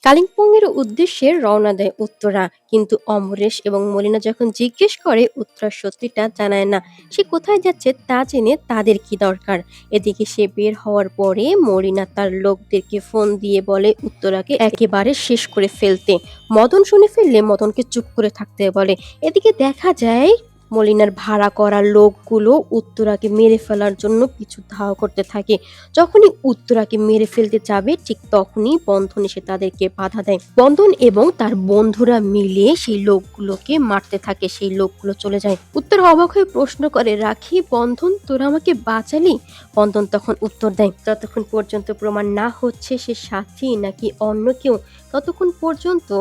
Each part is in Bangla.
কালিম্পংয়ের উদ্দেশ্যে রওনা দেয় উত্তরা। কিন্তু অমরেশ এবং মলিনা যখন জিজ্ঞেস করে উত্তরা সত্যিটা জানায় না। সে কোথায় যাচ্ছে তা জেনে তাদের কি দরকার। এদিকে সে বের হওয়ার পরে মলিনা তার লোকদেরকে ফোন দিয়ে বলে উত্তরাকে একেবারে শেষ করে ফেলতে। মদন শুনে ফেললে মদনকে চুপ করে থাকতে বলে। এদিকে দেখা যায় মলিনার ভাড়া করা লোকগুলো উত্তরাকে মেরে ফেলার জন্য পিছু ধাওয়া করতে থাকে। যখনই উত্তরাকে মেরে ফেলতে যাবে ঠিক তখনই বন্ধন এসে তাদেরকে বাধা দেয়। বন্ধন এবং তার বন্ধুরা মিলে সেই লোকগুলোকে মারতে থাকে। সেই লোকগুলো চলে যায়। উত্তরা অবাক হয়ে প্রশ্ন করে, রাখি, বন্ধন, তোরা আমাকে বাঁচালি? বন্ধন তখন উত্তর দেয়, যতক্ষণ পর্যন্ত প্রমাণ না হচ্ছে সে সাথী নাকি অন্য কেউ, ততক্ষণ পর্যন্ত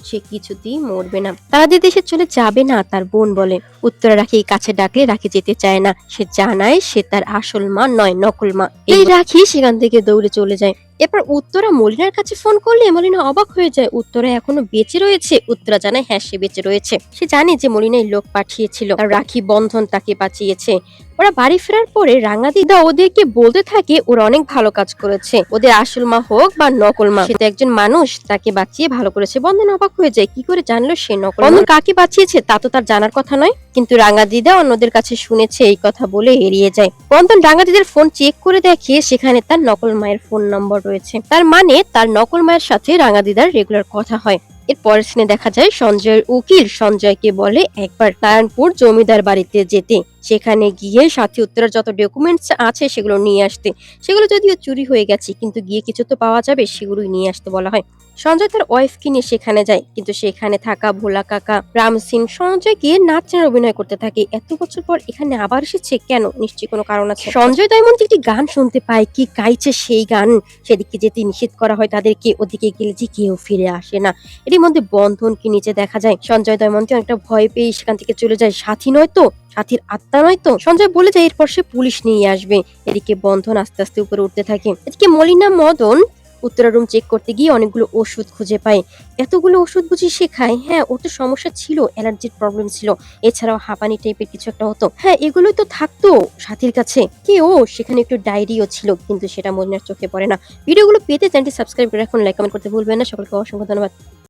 সে কিছুতেই মরবে না। তারা যে দেশে চলে যাবে না তার বোন বলে। উত্তরা রাখি কাছে ডাকলে রাখি যেতে চায় না। সে জানায় সে তার আসল মা নয়, নকল মা। এই রাখি সেখান থেকে দৌড়ে চলে যায়। এরপর উত্তরা মলিনার কাছে ফোন করলে মলিনা অবাক হয়ে যায়। উত্তরা এখনো বেঁচে রয়েছে? উত্তরা জানায় হ্যাঁ, সে বেঁচে রয়েছে। সে জানে যে মলিনাই লোক পাঠিয়েছিল আর রাখি বন্ধন তাকে বাঁচিয়েছে। ওরা বাড়ি ফেরার পরে রাঙা দিদা ওদেরকে বলতে থাকে ওরা অনেক ভালো কাজ করেছে। ওদের আসল মা হোক বা নকল মা, সে তো একজন মানুষ, তাকে বাঁচিয়ে ভালো করেছে। বন্ধন অবাক হয়ে যায়, কি করে জানলো সে নকল? বন্ধন কাকে বাঁচিয়েছে তা তো তার জানার কথা নয়। কিন্তু রাঙা দিদা অন্যদের কাছে শুনেছে এই কথা বলে এড়িয়ে যায়। বন্ধন রাঙা দিদার ফোন চেক করে দেখে সেখানে তার নকল মায়ের ফোন নম্বর রয়েছে। তার মানে তার নকল মায়ের সাথে রাঙা দিদার রেগুলার কথা হয়। এর পরের সিনে দেখা যায় সঞ্জয়ের উকিল সঞ্জয়কে বলে একবার নারায়ণপুর জমিদার বাড়িতে যেতে। সেখানে গিয়ে সাথী উত্তরার যত ডকুমেন্টস আছে সেগুলো নিয়ে আসতে। সেগুলো যদিও চুরি হয়ে গেছে, কিন্তু গিয়ে কিছু তো পাওয়া যাবে, সেগুলোই নিয়ে আসতে বলা হয়। সঞ্জয় তার ওয়াইফকে নিয়ে সেখানে যায়, কিন্তু সেখানে থাকা ভোলা কাকা রাম সিং সঞ্জয়কে নাচের অভিনয় করতে থাকে। এত বছর পর এখানে আবার এসেছে কেন? নিশ্চয়ই কোনো কারণ আছে। সঞ্জয় ডায়মন্ড একটি গান শুনতে পায়, কি গাইছে সেই গান। সেদিকে যেতে নিষেধ করা হয় তাদেরকে। ওদিকে গেলে যে কেউ ফিরে আসে না। এর মধ্যে বন্ধনকে নিচে দেখা যায়। সঞ্জয় দয়মন্তী অনেকটা ভয় পেয়ে সেখান থেকে চলে যায়। সাথী নয় তো, সাথীর আত্মা নয় তো? সঞ্জয় বলে যায় এরপর সে পুলিশ নিয়ে আসবে। এদিকে বন্ধন আস্তে আস্তে উপরে উঠতে থাকে। এদিকে মলিনা মদন উত্তরা রুম চেক করতে গিয়ে অনেকগুলো ওষুধ খুঁজে পায়। এতগুলো ওষুধ বুঝি সে খায়? হ্যাঁ, ওর তো সমস্যা ছিল, অ্যালার্জির প্রবলেম ছিল। এছাড়াও হাঁপানি টাইপের কিছু একটা হতো। হ্যাঁ, এগুলোই তো থাকতো সাথীর কাছে। কি ও সেখানে একটু ডায়েরিও ছিল, কিন্তু সেটা মলিনার চোখে পড়ে না। ভিডিওগুলো পেতে চ্যানেলটি সাবস্ক্রাইব করে রাখুন, লাইক কমেন্ট করতে ভুলবেন না। সকলকে অসংখ্য ধন্যবাদ।